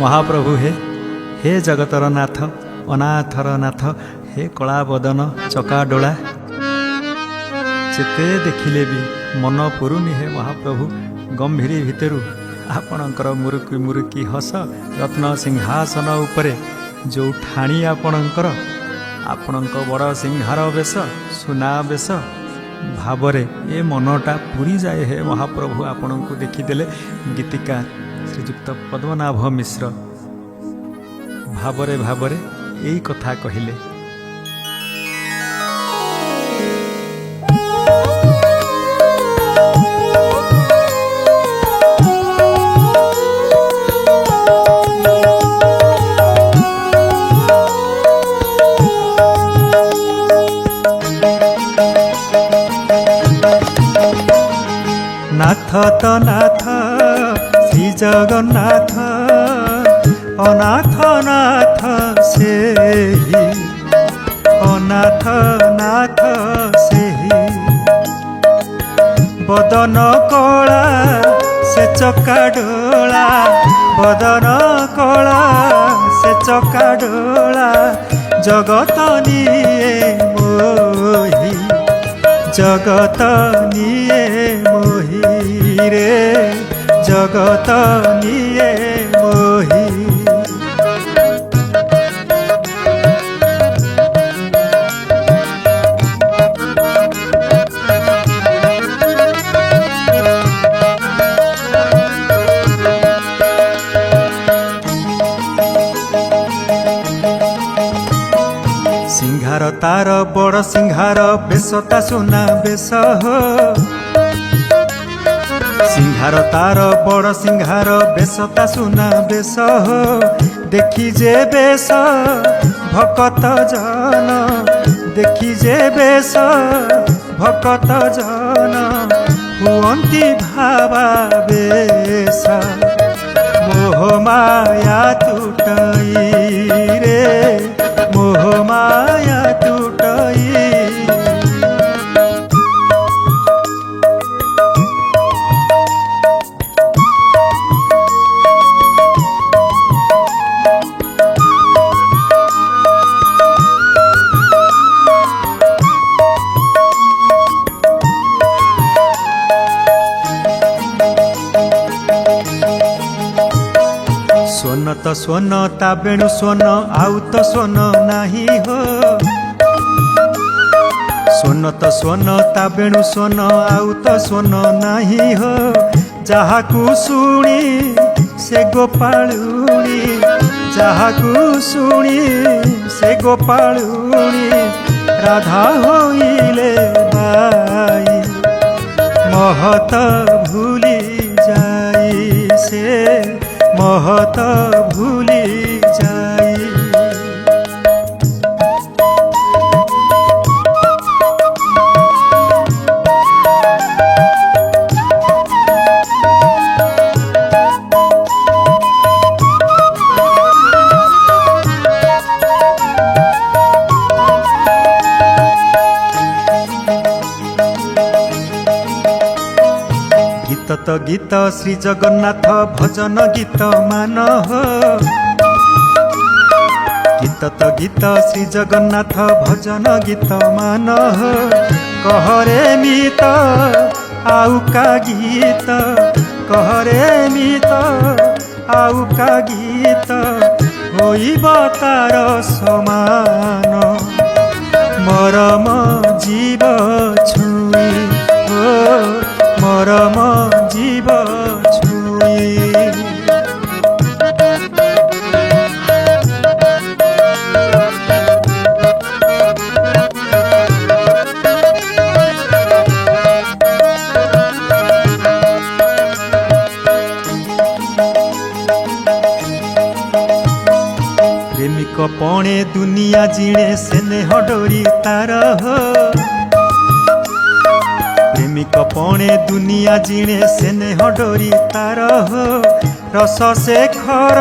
महाप्रभु हे जगतर नाथ अनाथर नाथ हे कला बदन चका डोला जेते देखिले भी मन पुरुनी हे महाप्रभु गंभीरी भितरु आपणकर मुरुकी मुरुकी हस रत्न सिंहासन उपरे जो ठाणी आपणकर आपणक बड़ सिंहार बेश सुना बेश भावरे ए मनटा पूरी जाए हे महाप्रभु आपण को देखीदेले। गीतिकार श्रीजुक्त पद्मनाभ मिश्र भावरे भावरे यही कथा कहिले। नाथ तो नाथ श्री जगन्नाथ अनाथ नाथ से ही अनाथ नाथ से ही बदन कला से चका डोला बदन कला से चका डोला जगत निये मोही जगत निये मोही रे जगत निये मोही। सिंहार तार बड़ सिंहार बेशता सुना बेश हो सिंहार तार बड़ सिंहार बेशता सुना बेश हो देखी जे बेश भकत जन देखी जे बेश भकत जन हुअंती भावा बेश मोह माया टूटई रे मोह माया टूटई। स्वन तो स्वन ता बेणु स्वन आउ तो स्वन नाही हो स्वन तो स्वन ता बेणु स्वन आउ तो स्वन नाही हो जहाकू शुणी से गोपालुणी जहाकू शुणी से गोपालुणी राधा होइले बाई महत भूली जाई से महत भूली जाई। गीत तो गीत श्री जगन्नाथ भजन गीत मान हो गीत तो गीत श्री जगन्नाथ भजन गीत मान हो कहरे मित आउ का गीत कहरे मित आउ का गीत होइब तार समान मरम जीव छुई हो मरम जीव छुई। प्रेमिक पणे दुनिया जिणे स्नेह डोरी तार हो प्रेमिक पणे दुनिया जिणे स्नेह डोरी तार हो रस शेखर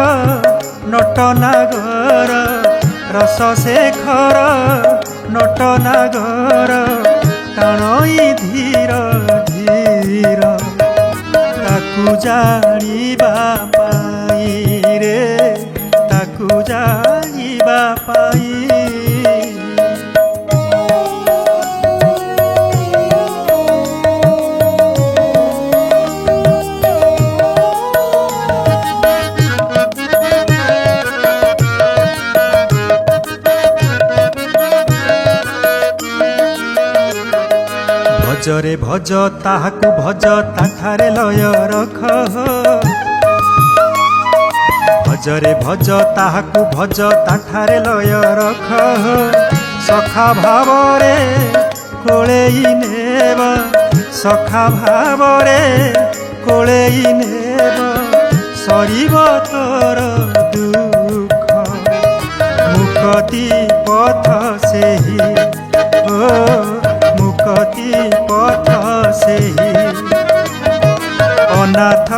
नटनागर रस शेखर नटनागर टाणई धीर धीर ताकू जानिबा पाई रे पाई भजरे भज ताहाकु भज ताठारे लय रख भजरे भज ताहाकु भज ताठारे लय रख सखा भावरे कोळेई नेब सखा भावरे कोळेई नेब सरीब तोर दुख मुक्ति पथ सेही ओ मुक्ति पथ सेही अनाथ